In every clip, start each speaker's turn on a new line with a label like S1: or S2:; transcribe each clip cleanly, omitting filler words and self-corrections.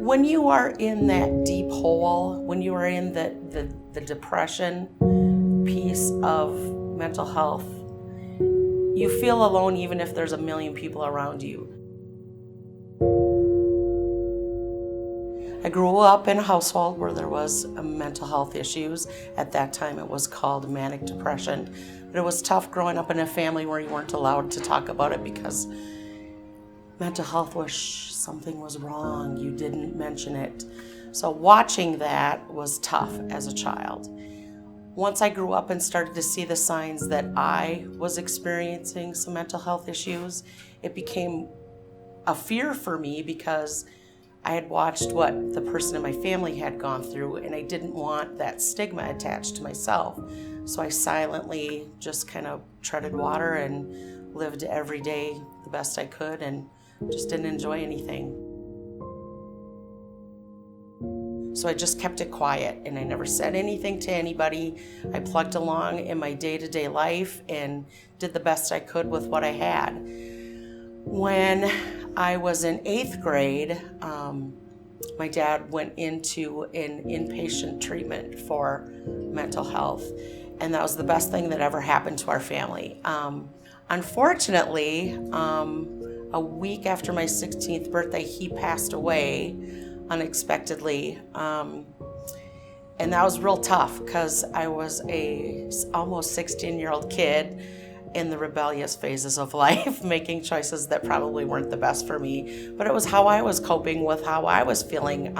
S1: When you are in that deep hole, when you are in the depression piece of mental health, you feel alone even if there's a million people around you. I grew up in a household where there was mental health issues. At that time it was called manic depression. But it was tough growing up in a family where you weren't allowed to talk about it because mental health was something was wrong. You didn't mention it. So watching that was tough as a child. Once I grew up and started to see the signs that I was experiencing some mental health issues, it became a fear for me because I had watched what the person in my family had gone through, and I didn't want that stigma attached to myself. So I silently just kind of treaded water and lived every day the best I could and just didn't enjoy anything. So I just kept it quiet and I never said anything to anybody. I plugged along in my day-to-day life and did the best I could with what I had. When I was in 8th grade, my dad went into an inpatient treatment for mental health, and that was the best thing that ever happened to our family. Unfortunately, a week after my 16th birthday, he passed away unexpectedly, and that was real tough because I was a almost 16-year-old kid in the rebellious phases of life, making choices that probably weren't the best for me, but it was how I was coping with how I was feeling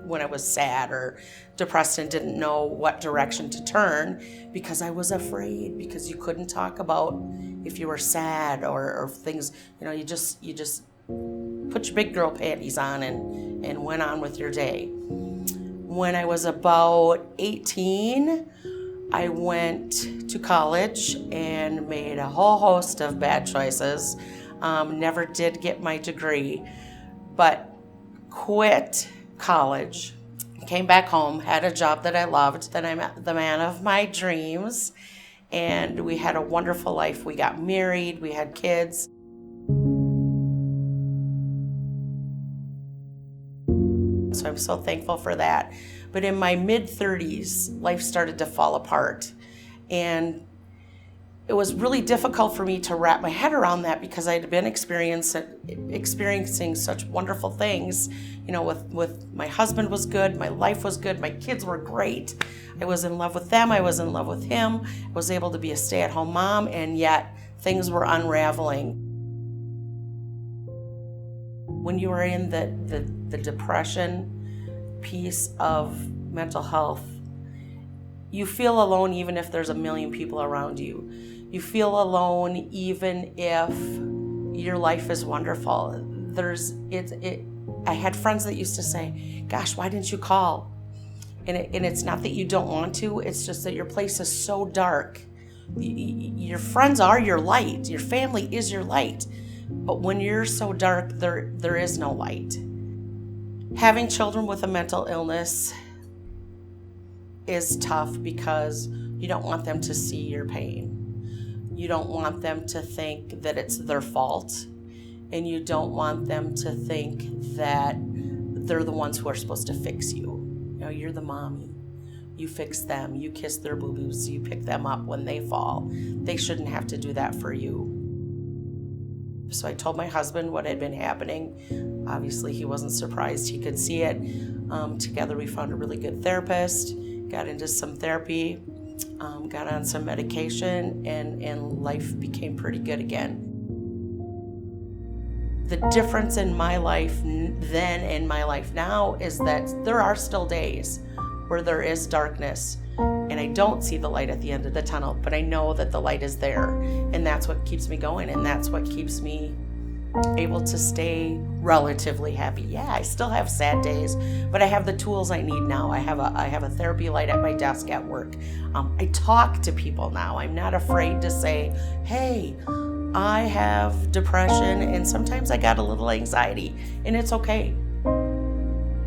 S1: when I was sad or depressed and didn't know what direction to turn because I was afraid, because you couldn't talk about if you were sad or things, you just put your big girl panties on and went on with your day. When I was about 18, I went to college and made a whole host of bad choices. Never did get my degree, but quit college, came back home, had a job that I loved. Then I met the man of my dreams, and we had a wonderful life. We got married, we had kids. So I'm so thankful for that. But in my mid-30s, life started to fall apart. And it was really difficult for me to wrap my head around that because I had been experiencing such wonderful things. With my husband was good, my life was good, my kids were great. I was in love with them, I was in love with him, I was able to be a stay-at-home mom, and yet things were unraveling. When you are in the depression piece of mental health, you feel alone even if there's a million people around you. You feel alone even if your life is wonderful. I had friends that used to say, gosh, why didn't you call? And it's not that you don't want to, it's just that your place is so dark. Your friends are your light, your family is your light. But when you're so dark, there is no light. Having children with a mental illness is tough because you don't want them to see your pain. You don't want them to think that it's their fault, and you don't want them to think that they're the ones who are supposed to fix you. You're the mommy. You fix them, you kiss their boo-boos, you pick them up when they fall. They shouldn't have to do that for you. So I told my husband what had been happening. Obviously, he wasn't surprised. He could see it. Together, we found a really good therapist, got into some therapy, got on some medication, and life became pretty good again. The difference in my life then and my life now is that there are still days where there is darkness, and I don't see the light at the end of the tunnel, but I know that the light is there, and that's what keeps me going, and that's what keeps me able to stay relatively happy. Yeah, I still have sad days, but I have the tools I need now. I have a therapy light at my desk at work. I talk to people now. I'm not afraid to say, hey, I have depression, and sometimes I got a little anxiety, and it's okay.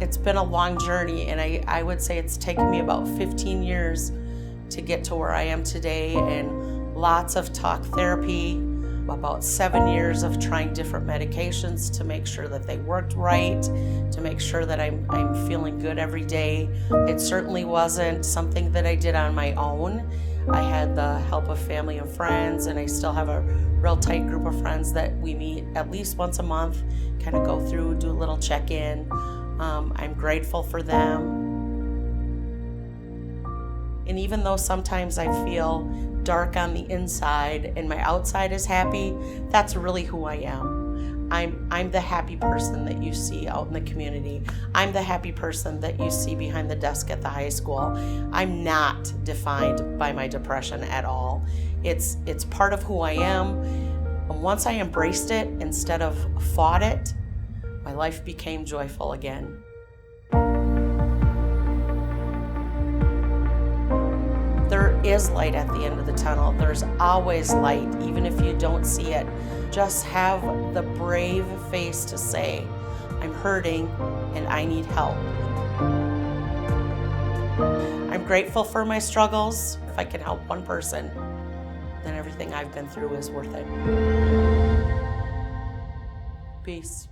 S1: It's been a long journey, and I would say it's taken me about 15 years to get to where I am today, and lots of talk therapy, about 7 years of trying different medications to make sure that they worked right, to make sure that I'm feeling good every day. It certainly wasn't something that I did on my own. I had the help of family and friends, and I still have a real tight group of friends that we meet at least once a month, kind of go through, do a little check-in. I'm grateful for them. And even though sometimes I feel dark on the inside and my outside is happy, that's really who I am. I'm the happy person that you see out in the community. I'm the happy person that you see behind the desk at the high school. I'm not defined by my depression at all. It's part of who I am. And once I embraced it instead of fought it, my life became joyful again. There is light at the end of the tunnel. There's always light, even if you don't see it. Just have the brave face to say, I'm hurting and I need help. I'm grateful for my struggles. If I can help one person, then everything I've been through is worth it. Peace.